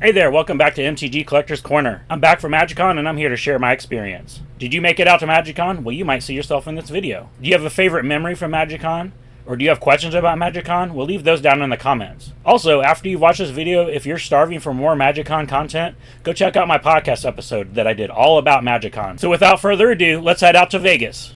Hey there, welcome back to MTG Collector's Corner. I'm back from MagicCon and I'm here to share my experience. Did you make it out to MagicCon? Well, you might see yourself in this video. Do you have a favorite memory from MagicCon? Or do you have questions about MagicCon? Well, leave those down in the comments. Also, after you've watched this video, if you're starving for more MagicCon content, go check out my podcast episode that I did all about MagicCon. So without further ado, let's head out to Vegas.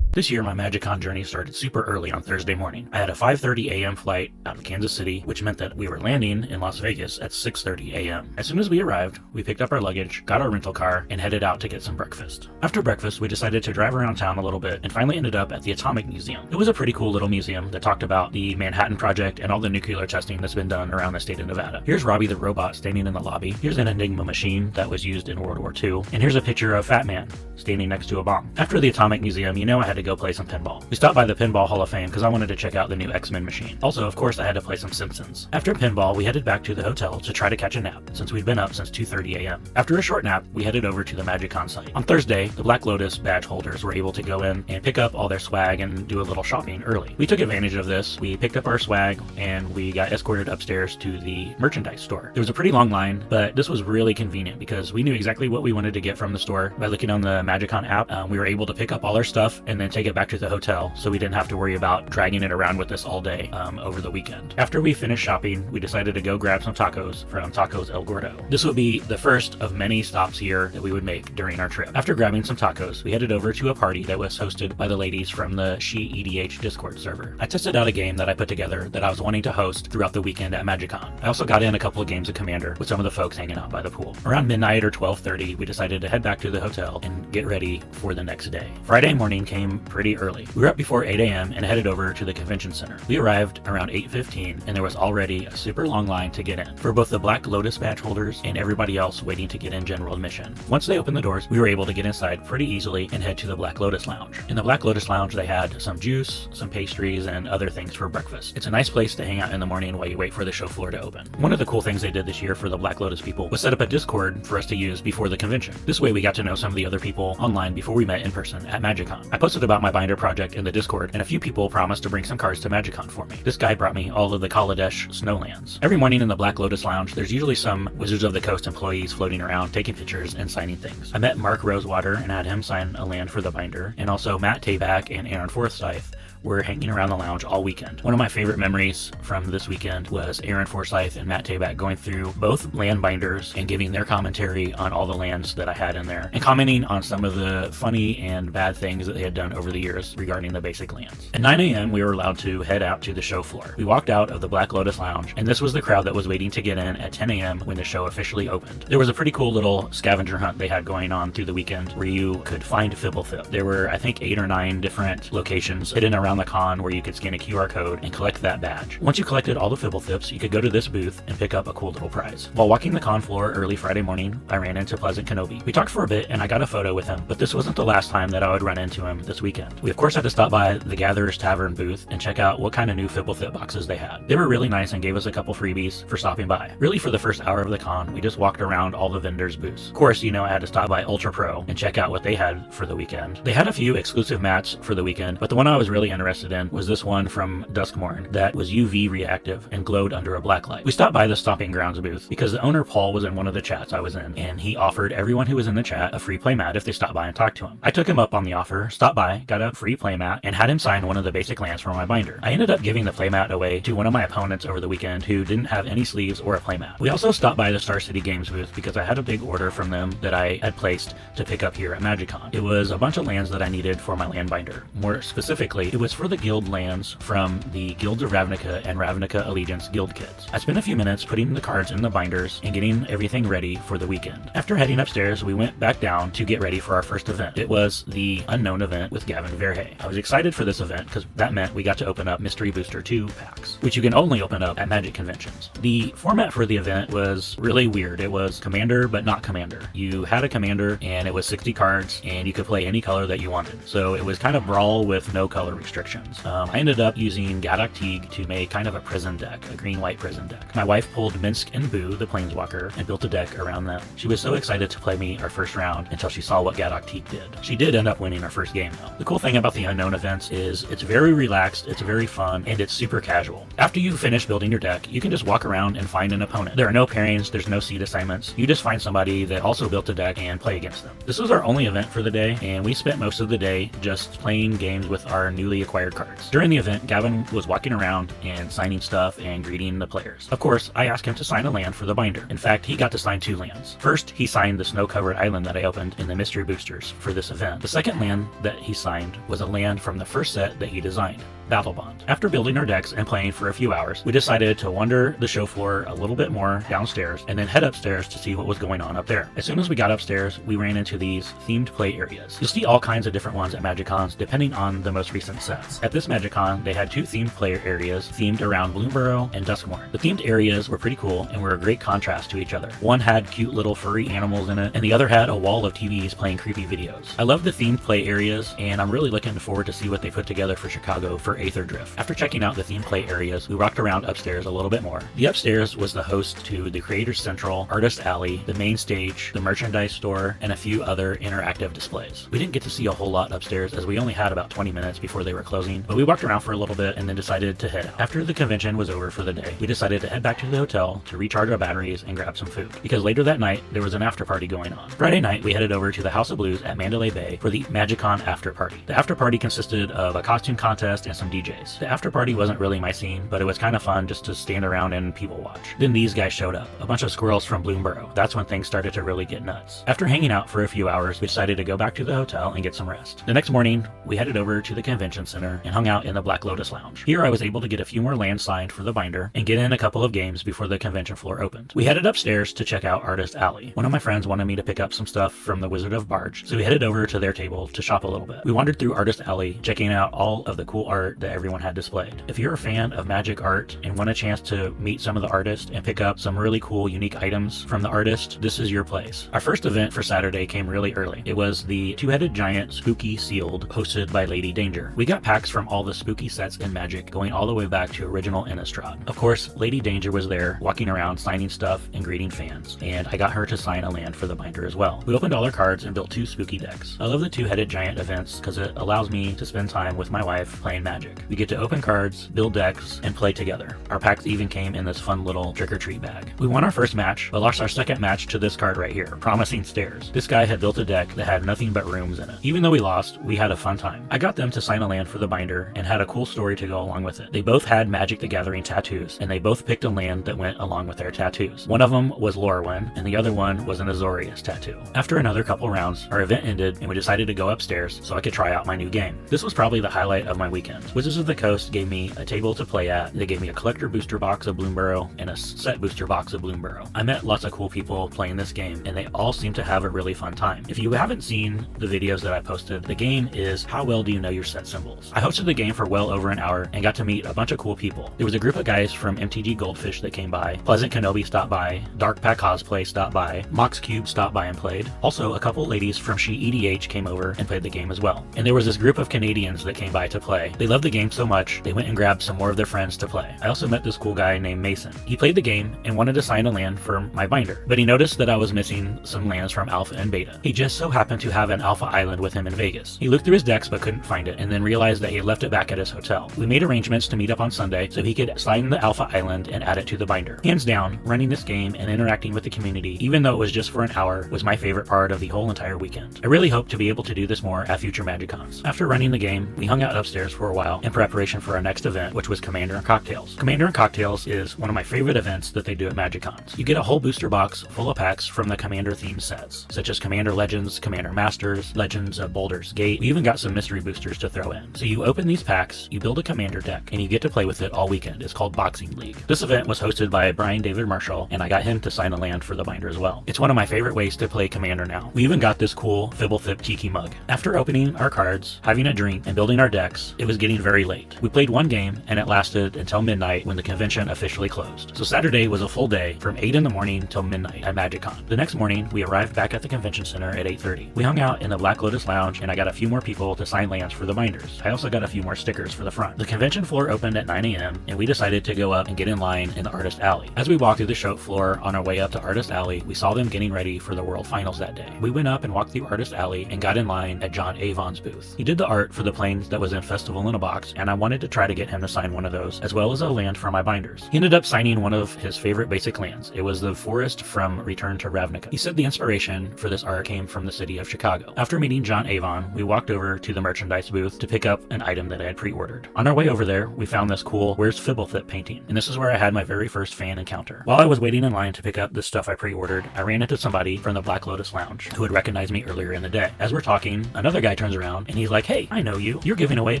This year, my MagicCon journey started super early on Thursday morning. I had a 5:30 a.m. flight out of Kansas City, which meant that we were landing in Las Vegas at 6:30 a.m. As soon as we arrived, we picked up our luggage, got our rental car, and headed out to get some breakfast. After breakfast, we decided to drive around town a little bit and finally ended up at the Atomic Museum. It was a pretty cool little museum that talked about the Manhattan Project and all the nuclear testing that's been done around the state of Nevada. Here's Robbie the robot standing in the lobby. Here's an Enigma machine that was used in World War II. And here's a picture of Fat Man standing next to a bomb. After the Atomic Museum, you know I had to go play some pinball. We stopped by the Pinball Hall of Fame because I wanted to check out the new X-Men machine. Also, of course, I had to play some Simpsons. After pinball, we headed back to the hotel to try to catch a nap, since we'd been up since 2:30 a.m. After a short nap, we headed over to the MagicCon site. On Thursday, the Black Lotus badge holders were able to go in and pick up all their swag and do a little shopping early. We took advantage of this. We picked up our swag and we got escorted upstairs to the merchandise store. There was a pretty long line, but this was really convenient because we knew exactly what we wanted to get from the store. By looking on the MagicCon app, we were able to pick up all our stuff and then take it back to the hotel, so we didn't have to worry about dragging it around with us all day over the weekend. After we finished shopping, we decided to go grab some tacos from Tacos El Gordo. This would be the first of many stops here that we would make during our trip. After grabbing some tacos, we headed over to a party that was hosted by the ladies from the She EDH Discord server. I tested out a game that I put together that I was wanting to host throughout the weekend at MagicCon. I also got in a couple of games of Commander with some of the folks hanging out by the pool. Around midnight or 12:30, we decided to head back to the hotel and get ready for the next day. Friday morning came pretty early. We were up before 8 a.m. and headed over to the convention center. We arrived around 8:15 and there was already a super long line to get in for both the Black Lotus badge holders and everybody else waiting to get in general admission. Once they opened the doors, we were able to get inside pretty easily and head to the Black Lotus Lounge. In the Black Lotus Lounge, they had some juice, some pastries, and other things for breakfast. It's a nice place to hang out in the morning while you wait for the show floor to open. One of the cool things they did this year for the Black Lotus people was set up a Discord for us to use before the convention. This way we got to know some of the other people online before we met in person at MagicCon. I posted about my binder project in the Discord, and a few people promised to bring some cards to MagicCon for me. This guy brought me all of the Kaladesh snowlands. Every morning in the Black Lotus Lounge, there's usually some Wizards of the Coast employees floating around, taking pictures and signing things. I met Mark Rosewater and had him sign a land for the binder, and also Matt Tabak and Aaron Forsyth were hanging around the lounge all weekend. One of my favorite memories from this weekend was Aaron Forsyth and Matt Tabak going through both land binders and giving their commentary on all the lands that I had in there, and commenting on some of the funny and bad things that they had done over the years regarding the basic lands. At 9 a.m. we were allowed to head out to the show floor. We walked out of the Black Lotus Lounge, and this was the crowd that was waiting to get in at 10 a.m. when the show officially opened. There was a pretty cool little scavenger hunt they had going on through the weekend where you could find FBLTP. There were, I think, 8 or 9 different locations hidden around the con where you could scan a QR code and collect that badge. Once you collected all the FBLTPs, you could go to this booth and pick up a cool little prize. While walking the con floor early Friday morning, I ran into Pleasant Kenobi. We talked for a bit and I got a photo with him, but this wasn't the last time that I would run into him this weekend. We of course had to stop by the Gatherer's Tavern booth and check out what kind of new FBLTP boxes they had. They were really nice and gave us a couple freebies for stopping by. Really, for the first hour of the con, we just walked around all the vendors' booths. Of course, you know, I had to stop by Ultra Pro and check out what they had for the weekend. They had a few exclusive mats for the weekend, but the one I was really interested in was this one from Duskmorn that was UV reactive and glowed under a black light. We stopped by the Stomping Grounds booth because the owner Paul was in one of the chats I was in, and he offered everyone who was in the chat a free playmat if they stopped by and talked to him. I took him up on the offer, stopped by, got a free playmat, and had him sign one of the basic lands from my binder. I ended up giving the playmat away to one of my opponents over the weekend who didn't have any sleeves or a playmat. We also stopped by the Star City Games booth because I had a big order from them that I had placed to pick up here at MagicCon. It was a bunch of lands that I needed for my land binder. More specifically, it was for the guild lands from the Guilds of Ravnica and Ravnica Allegiance guild kits. I spent a few minutes putting the cards in the binders and getting everything ready for the weekend. After heading upstairs, we went back down to get ready for our first event. It was the Unknown event with Gavin Verhey. I was excited for this event because that meant we got to open up Mystery Booster 2 packs, which you can only open up at Magic conventions. The format for the event was really weird. It was Commander, but not Commander. You had a Commander and it was 60 cards and you could play any color that you wanted. So it was kind of Brawl with no color restrictions. restrictions. I ended up using Gadok Teague to make kind of a prison deck, a green-white prison deck. My wife pulled Minsk and Boo, the Planeswalker, and built a deck around them. She was so excited to play me our first round until she saw what Gadok Teague did. She did end up winning our first game though. The cool thing about the Unknown events is it's very relaxed, it's very fun, and it's super casual. After you finish building your deck, you can just walk around and find an opponent. There are no pairings, there's no seed assignments. You just find somebody that also built a deck and play against them. This was our only event for the day, and we spent most of the day just playing games with our newly acquired cards. During the event, Gavin was walking around and signing stuff and greeting the players. Of course, I asked him to sign a land for the binder. In fact, he got to sign 2 lands. First, he signed the snow-covered island that I opened in the mystery boosters for this event. The second land that he signed was a land from the first set that he designed, Battle Bond. After building our decks and playing for a few hours, we decided to wander the show floor a little bit more downstairs and then head upstairs to see what was going on up there. As soon as we got upstairs, we ran into these themed play areas. You'll see all kinds of different ones at MagicCons depending on the most recent sets. At this MagicCon, they had 2 themed player areas themed around Bloomburrow and Duskmorn. The themed areas were pretty cool and were a great contrast to each other. One had cute little furry animals in it, and the other had a wall of TVs playing creepy videos. I love the themed play areas, and I'm really looking forward to see what they put together for Chicago for Aether Drift. After checking out the themed play areas, we walked around upstairs a little bit more. The upstairs was the host to the Creators Central, Artist Alley, the main stage, the merchandise store, and a few other interactive displays. We didn't get to see a whole lot upstairs as we only had about 20 minutes before they were closing, but we walked around for a little bit and then decided to head out. After the convention was over for the day, we decided to head back to the hotel to recharge our batteries and grab some food, because later that night there was an after party going on. Friday night, we headed over to the House of Blues at Mandalay Bay for the MagicCon after party. The after party consisted of a costume contest and some DJs. The after party wasn't really my scene, but it was kind of fun just to stand around and people watch. Then these guys showed up, a bunch of squirrels from Bloomburrow. That's when things started to really get nuts. After hanging out for a few hours, we decided to go back to the hotel and get some rest. The next morning, we headed over to the convention center and hung out in the Black Lotus lounge. Here I was able to get a few more lands signed for the binder and get in a couple of games before the convention floor opened. We headed upstairs to check out Artist Alley. One of my friends wanted me to pick up some stuff from the Wizard of Barge, so we headed over to their table to shop a little bit. We wandered through Artist Alley, checking out all of the cool art that everyone had displayed. If you're a fan of magic art and want a chance to meet some of the artists and pick up some really cool unique items from the artist, this is your place. Our first event for Saturday came really early. It was the Two-Headed Giant Spooky Sealed, hosted by Lady Danger. We got packs from all the spooky sets in Magic, going all the way back to original Innistrad. Of course, Lady Danger was there, walking around signing stuff and greeting fans, and I got her to sign a land for the binder as well. We opened all our cards and built 2 spooky decks. I love the Two-Headed Giant events because it allows me to spend time with my wife playing Magic. We get to open cards, build decks, and play together. Our packs even came in this fun little trick-or-treat bag. We won our first match, but lost our second match to this card right here, Promising Stairs. This guy had built a deck that had nothing but rooms in it. Even though we lost, we had a fun time. I got them to sign a land for the binder and had a cool story to go along with it. They both had Magic the Gathering tattoos, and they both picked a land that went along with their tattoos. One of them was Lorwyn, and the other one was an Azorius tattoo. After another couple rounds, our event ended, and we decided to go upstairs so I could try out my new game. This was probably the highlight of my weekend. Wizards of the Coast gave me a table to play at. They gave me a collector booster box of Bloomburrow and a set booster box of Bloomburrow. I met lots of cool people playing this game, and they all seem to have a really fun time. If you haven't seen the videos that I posted, the game is How Well Do You Know Your Set Symbols? I hosted the game for well over an hour and got to meet a bunch of cool people. There was a group of guys from MTG Goldfish that came by, Pleasant Kenobi stopped by, Dark Pack Cosplay stopped by, Mox Cube stopped by and played. Also, a couple ladies from She EDH came over and played the game as well. And there was this group of Canadians that came by to play. They loved the game so much, they went and grabbed some more of their friends to play. I also met this cool guy named Mason. He played the game and wanted to sign a land for my binder, but he noticed that I was missing some lands from Alpha and Beta. He just so happened to have an Alpha Island with him in Vegas. He looked through his decks but couldn't find it, and then realized that he had left it back at his hotel. We made arrangements to meet up on Sunday so he could sign the Alpha Island and add it to the binder. Hands down, running this game and interacting with the community, even though it was just for an hour, was my favorite part of the whole entire weekend. I really hope to be able to do this more at future MagicCons. After running the game, we hung out upstairs for a while in preparation for our next event, which was Commander and Cocktails. Commander and Cocktails is one of my favorite events that they do at MagicCons. You get a whole booster box full of packs from the Commander themed sets, such as Commander Legends, Commander Masters, Legends of Baldur's Gate. We even got some mystery boosters to throw in. So you open these packs, you build a Commander deck, and you get to play with it all weekend. It's called Boxing League. This event was hosted by Brian David Marshall, and I got him to sign a land for the binder as well. It's one of my favorite ways to play Commander now. We even got this cool Fibblethip Tiki mug. After opening our cards, having a drink, and building our decks, it was getting staying very late. We played one game, and it lasted until midnight when the convention officially closed. So Saturday was a full day from 8 in the morning till midnight at MagicCon. The next morning, we arrived back at the convention center at 8:30. We hung out in the Black Lotus lounge, and I got a few more people to sign lands for the binders. I also got a few more stickers for the front. The convention floor opened at 9 a.m., and we decided to go up and get in line in the Artist Alley. As we walked through the show floor on our way up to Artist Alley, we saw them getting ready for the World Finals that day. We went up and walked through Artist Alley and got in line at John Avon's booth. He did the art for the planes that was in Festival in a Box, and I wanted to try to get him to sign one of those, as well as a land for my binders. He ended up signing one of his favorite basic lands. It was the forest from Return to Ravnica. He said the inspiration for this art came from the city of Chicago. After meeting John Avon, we walked over to the merchandise booth to pick up an item that I had pre-ordered. On our way over there, we found this cool Where's Fibblethip painting, and this is where I had my very first fan encounter. While I was waiting in line to pick up the stuff I pre-ordered, I ran into somebody from the Black Lotus lounge who had recognized me earlier in the day. As we're talking, another guy turns around and he's like, "Hey, I know you. You're giving away a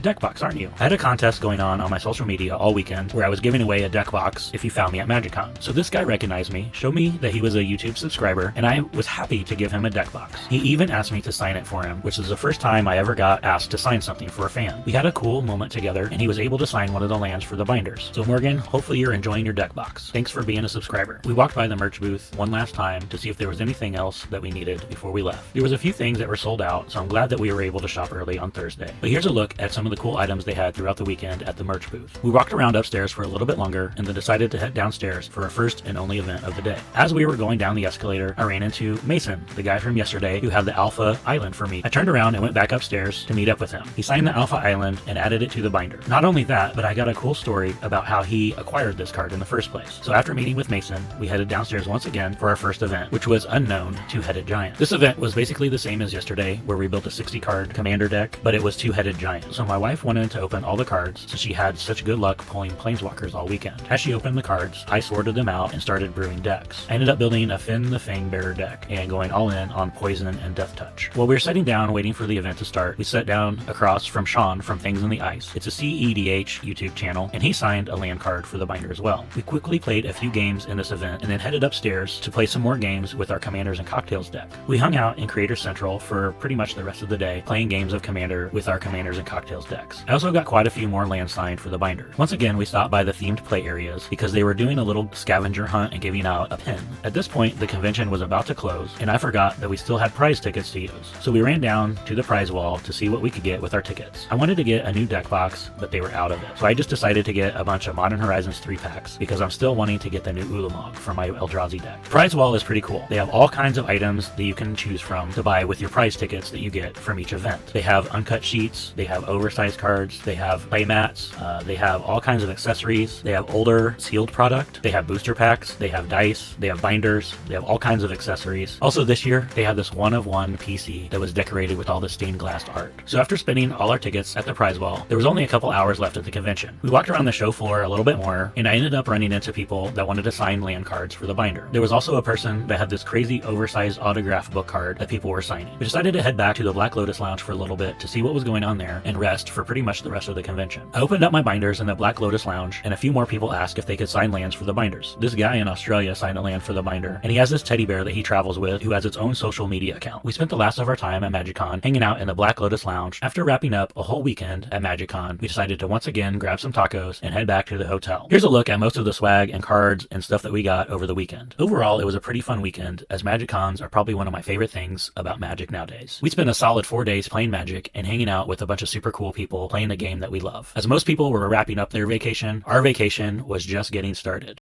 deck box, aren't you?" I had a contest going on my social media all weekend where I was giving away a deck box if you found me at MagicCon. So this guy recognized me, showed me that he was a YouTube subscriber, and I was happy to give him a deck box. He even asked me to sign it for him, which is the first time I ever got asked to sign something for a fan. We had a cool moment together, and he was able to sign one of the lands for the binders. So Morgan, hopefully you're enjoying your deck box. Thanks for being a subscriber. We walked by the merch booth one last time to see if there was anything else that we needed before we left. There was a few things that were sold out, so I'm glad that we were able to shop early on Thursday. But here's a look at some of the cool items they had throughout the weekend at the merch booth. We walked around upstairs for a little bit longer and then decided to head downstairs for our first and only event of the day. As we were going down the escalator, I ran into Mason, the guy from yesterday who had the Alpha Island for me. I turned around and went back upstairs to meet up with him. He signed the Alpha Island and added it to the binder. Not only that, but I got a cool story about how he acquired this card in the first place. So after meeting with Mason, we headed downstairs once again for our first event, which was Unknown Two-Headed Giant. This event was basically the same as yesterday, where we built a 60 card commander deck, but it was Two-Headed Giant. So my wife wanted to open all the cards since she had such good luck pulling planeswalkers all weekend. As she opened the cards, I sorted them out and started brewing decks. I ended up building a Finn the Fangbearer deck and going all in on Poison and Death Touch. While we were sitting down waiting for the event to start, we sat down across from Sean from Things in the Ice. It's a CEDH YouTube channel, and he signed a land card for the binder as well. We quickly played a few games in this event and then headed upstairs to play some more games with our Commanders and Cocktails deck. We hung out in Creator Central for pretty much the rest of the day, playing games of Commander with our Commanders and Cocktails decks. I also got quite a few more lands signed for the binder. Once again, we stopped by the themed play areas because they were doing a little scavenger hunt and giving out a pin. At this point, the convention was about to close, and I forgot that we still had prize tickets to use. So we ran down to the prize wall to see what we could get with our tickets. I wanted to get a new deck box, but they were out of it. So I just decided to get a bunch of Modern Horizons 3-packs because I'm still wanting to get the new Ulamog for my Eldrazi deck. The prize wall is pretty cool. They have all kinds of items that you can choose from to buy with your prize tickets that you get from each event. They have uncut sheets, they have oversized cards, they have play mats, they have all kinds of accessories, they have older sealed product, they have booster packs, they have dice, they have binders, they have all kinds of accessories. Also this year, they have this one-of-one PC that was decorated with all the stained glass art. So after spending all our tickets at the prize wall, there was only a couple hours left at the convention. We walked around the show floor a little bit more, and I ended up running into people that wanted to sign land cards for the binder. There was also a person that had this crazy oversized autograph book card that people were signing. We decided to head back to the Black Lotus lounge for a little bit to see what was going on there and rest for pretty much the rest of the convention. I opened up my binders in the Black Lotus lounge, and a few more people asked if they could sign lands for the binders. This guy in Australia signed a land for the binder, and he has this teddy bear that he travels with who has its own social media account. We spent the last of our time at MagicCon hanging out in the Black Lotus lounge. After wrapping up a whole weekend at MagicCon, we decided to once again grab some tacos and head back to the hotel. Here's a look at most of the swag and cards and stuff that we got over the weekend. Overall, it was a pretty fun weekend, as MagicCons are probably one of my favorite things about Magic nowadays. We spent a solid 4 days playing Magic and hanging out with a bunch of super cool people playing the game that we love. As most people were wrapping up their vacation, our vacation was just getting started.